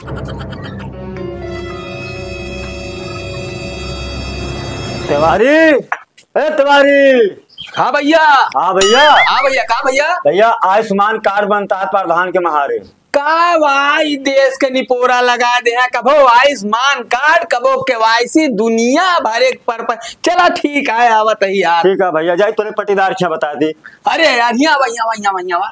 तिवारी, तिवारी। हाँ भैया। हाँ भैया। हाँ भैया। कहा भैया? भैया आयुष्मान कार्ड बनता है प्रधान के महारे। का भाई देश के निपोरा लगा दे है, कबो आयुष्मान कार्ड, कबो केवाईसी, दुनिया भर एक पर चला ठीक है आवत ही यार। ठीक है भैया, जाए तूने पट्टीदार क्या बता दी। अरे यार यहाँ भैया भैया भैया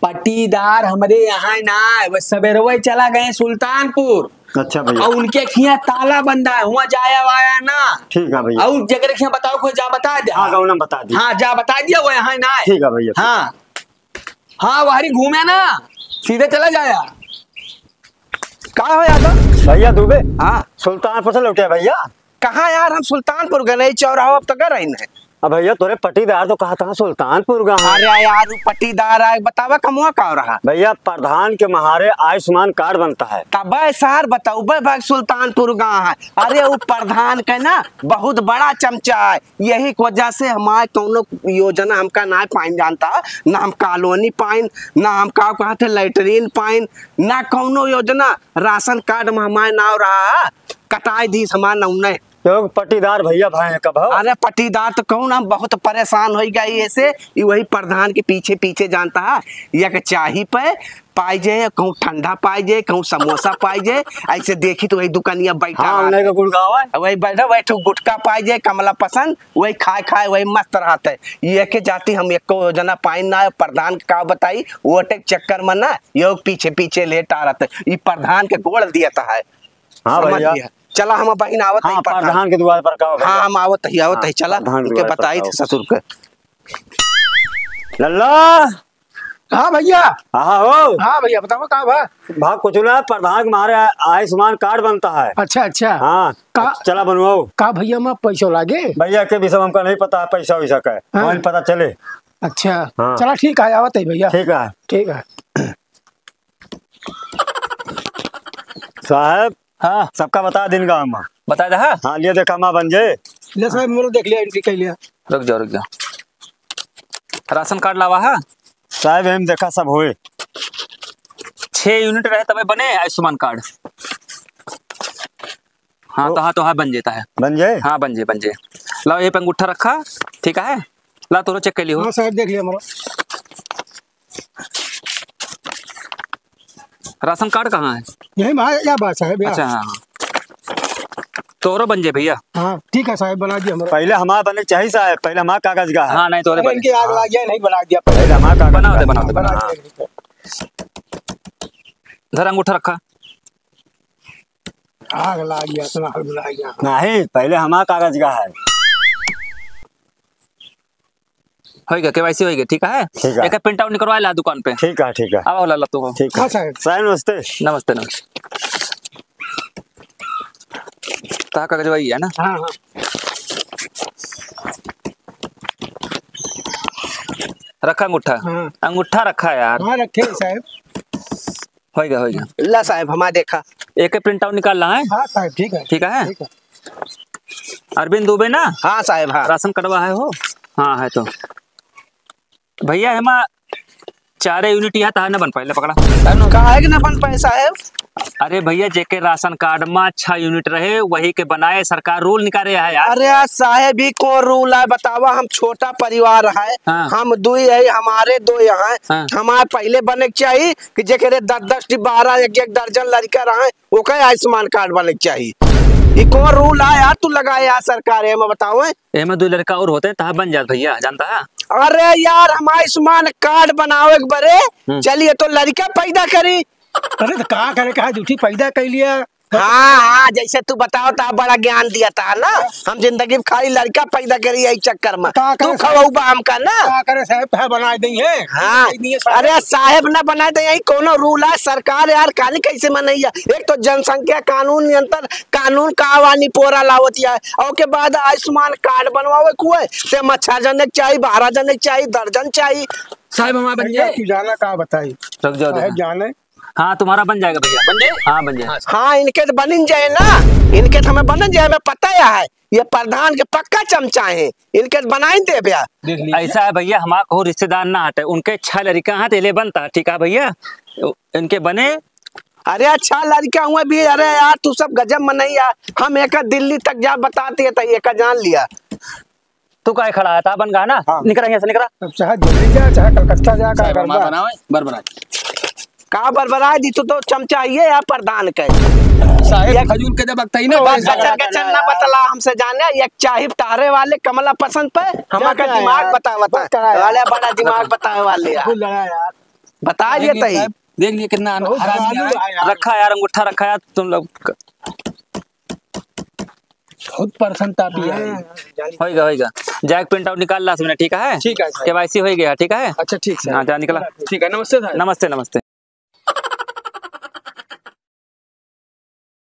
पट्टीदार हमारे यहाँ ना, बस सवेरे चला गए सुल्तानपुर। अच्छा भैया। और उनके खिया ताला बंदा है, वहाँ जाया वाया ना। ठीक है भैया। और जगह खिया बताओ, कोई जा बता दे। हाँ गौनम बता दी। हाँ जा बता दिया, वो यहाँ ना। ठीक है भैया। हाँ हाँ वहारी घूमे ना, सीधे चला जाया। कहा हो यार भैया दुबे। हाँ सुल्तानपुर से लौटे भैया। कहाँ यार, हम सुल्तानपुर गए चौराहा अब तक रही है। अब भैया तोरे पट्टीदार तो कहा था सुल्तानपुर का। अरे यार पट्टीदार है, बतावा कमुआ का रहा। भैया प्रधान के महारे आयुष्मान कार्ड बनता है। तब सार बताऊ भाग सुल्तानपुर गाँव है। अरे वो प्रधान का ना बहुत बड़ा चमचा है, यही वजह से हमारे कौनो योजना हमका ना पाइन जानता, ना हम कॉलोनी पाइन, ना हम का कहते लैटरीन पाइन, ना कौनो योजना। राशन कार्ड में हमारे नाव रहा, कटाई दी हमारे नौने। तो पट्टीदार भैया भाई है कब। अरे पट्टीदार तो कहूँ ना, बहुत परेशान हो गई ऐसे। वही प्रधान के पीछे पीछे जानता है, एक चाही पे पाई जे, कहूँ ठंडा पाई जे, कहूँ समोसा पाई जे। ऐसे देखी तो वही दुकानिया बैठा। हाँ, वही बैठा बैठो गुटका पाई जे, कमला पसंद, वही खाए खाए वही मस्त रहते। ये के जाती हम एक योजना पाइन ना, प्रधान का बताई वोटे चक्कर में ना योग पीछे पीछे लेट आ रहते। ये प्रधान के गोड़ दिया है। हाँ भैया चला हम बहन आवत। हाँ, प्रधान के द्वार पर का। हाँ हम आवत ही चला उनके बताई थे ससुर के। लल्ला। हाँ भैया। हाँ हो। हाँ भैया बताओ कहाँ बा। भाग कुछ ना, प्रधान के हमारे आयुष्मान कार्ड बनता है। अच्छा अच्छा। हाँ चला बनवाओ। का भैया मैं पैसा लागे। भैया के भी सब हमका नहीं पता है, पैसा वैसा का हाँ। पता चले। अच्छा हाँ। चला ठीक है आवत है भैया। ठीक है। ठीक है साहब। हाँ सबका बता दिन का हम बता दे। हाँ लिए देखा माँ बन जाए। ले साहब मेरे देख लिया इनकी कह लिया। रुक जाओ। राशन कार्ड लावा है साहब, हम देखा सब हुए। 6 यूनिट रहे तबे बने आयुष्मान कार्ड। हाँ तो हाँ बन जाता है। बन जाए। हाँ बन जाए। लाओ ये पे अंगूठा रखा, ठीक है। ला तोरो चेक कर लियो। हाँ साहब देख लिया मेरा। राशन कार्ड कहाँ है? यही या बात साहब। अच्छा हाँ तोरो बन जाए भैया। हाँ ठीक है साहब बना दिया मेरा। पहले हमारा बने चाहिए साहब, पहले हमारा कागज का है। हाँ नहीं तो इनके आग लग गया, नहीं बना दिया। पहले हमारा कागज बना दे का है। बना बना दे। दिया। धर अंगूठा रखा। आग लग गया, इतना आग लग गया। नहीं पहले हमारा कागज का है। होएगा केवाईसी होएगा, ठीक है। ठीक है। एक प्रिंट आउट निकलवा ला दुकान पे। ठीक है ठीक है। आओ ला तू। ठीक हाँ है साहब। साहब नमस्ते। नमस्ते ता कागज वही है ना। हाँ हाँ रखा अंगूठा। हाँ। अंगूठा रखा यार। हाँ रखे साहब। होएगा। ला साहब हमारा देखा, एक प्रिंट आउट निकाल रहा है। हाँ साहब ठीक है। ठीक है। ठीक है। अरविंद दुबे ना। हाँ साहब हाँ। राशन कटवा है हो। हाँ है तो भैया हेमा 4 यूनिट यहाँ था ना बन पाए पकड़ा। काहे के ना बन पाए साहब? अरे भैया जेके राशन कार्ड में 6 यूनिट रहे वही के बनाए, सरकार रूल निकाले है यार। अरे साहेब ही कौन रूल है बतावा, हम छोटा परिवार है। हाँ। हम 2 है, हमारे 2 यहाँ। हाँ। हमारे पहले बने के चाहिए कि जेकरे 10-10 12 1 दर्जन लड़का रहे ओके आयुष्मान कार्ड बने के चाहिए। ये कौन रूल है यार तू लगाए यार सरकार है मैं बताओ। में 2 लड़का और होते तहा बन जात भैया, जानता है। अरे यार हम आयुष्मान कार्ड बनावे के बरे चलिए तो लड़का पैदा करी। अरे तो कहा करे, कहा ड्यूटी पैदा कर लिया। हाँ हाँ जैसे तू बताओ था बड़ा ज्ञान दिया था ना। हम जिंदगी में खाली लड़का पैदा करी यही चक्कर में तू खवाऊबा हमका ना। क्या करे साहब, है बना दी है। हाँ अरे साहेब ना बनाए तो यही कोनो रूल है सरकार यार काली कैसे मनैया। एक तो जनसंख्या कानून नियंत्रण कानून कावानी पोरा लावत है और के बाद आयुष्मान कार्ड बनवावे कुए से मच्छर जने चाहिए 12 जने चाहिए दर्जन चाहिए। साहब हमारा बन जाए। तू जाना कहा बताई रुक जाओ साहब जाने। हाँ तुम्हारा बन जाएगा भैया। बन जाए। हाँ बन जाए। हाँ इनके तो बन जाए ना, इनके तो हमें बन जाए हमें पता है। ये प्रधान के पक्का चमचा है, इनके तो बनाई दे भैया। ऐसा है भैया हमारा को रिश्तेदार ना हटे, उनके 6 लड़का हाथ ले बनता, ठीक है भैया। इनके बने अरे अच्छा लड़का हुआ भी, अरे यार तू सब गजब में नहीं यार, हम एक दिल्ली तक जा बताते है तो एक जान लिया। तू काय खड़ा है? ता बन गा ना, हाँ। निकल यहाँ से निकल। अब चाहे दिल्ली जा चाहे कलकत्ता जा का साहेब हमारा करबा। बनाओ बरबरा का बरबराए दी तो चमचा ये यार प्रधान के साहेब खजूर के जब बताई ना बस गचन गचन ना बतला हमसे जाने, एक चाहे तारे वाले कमला पसंद पे हमारा क्या दिमाग यार? बता बस करा यार। वाले बड़ा दिमाग बताए वाले यार। फूल लड़ा यार। बता दिए तही देख लिए कितना बहुत हरा आलू दिया है। है यार। रखा यार, अंगूठा रखा यार तुम लोग। बहुत प्रसन्नता भी है। होएगा होएगा, जैक प्रिंट आउट निकाल ला सुने, ठीक है? ठीक है साहब। केवाईसी हो गया, ठीक है? अच्छा ठीक है। हाँ जा निकला। ठीक है, नमस्ते साहब। नमस्ते नमस्ते।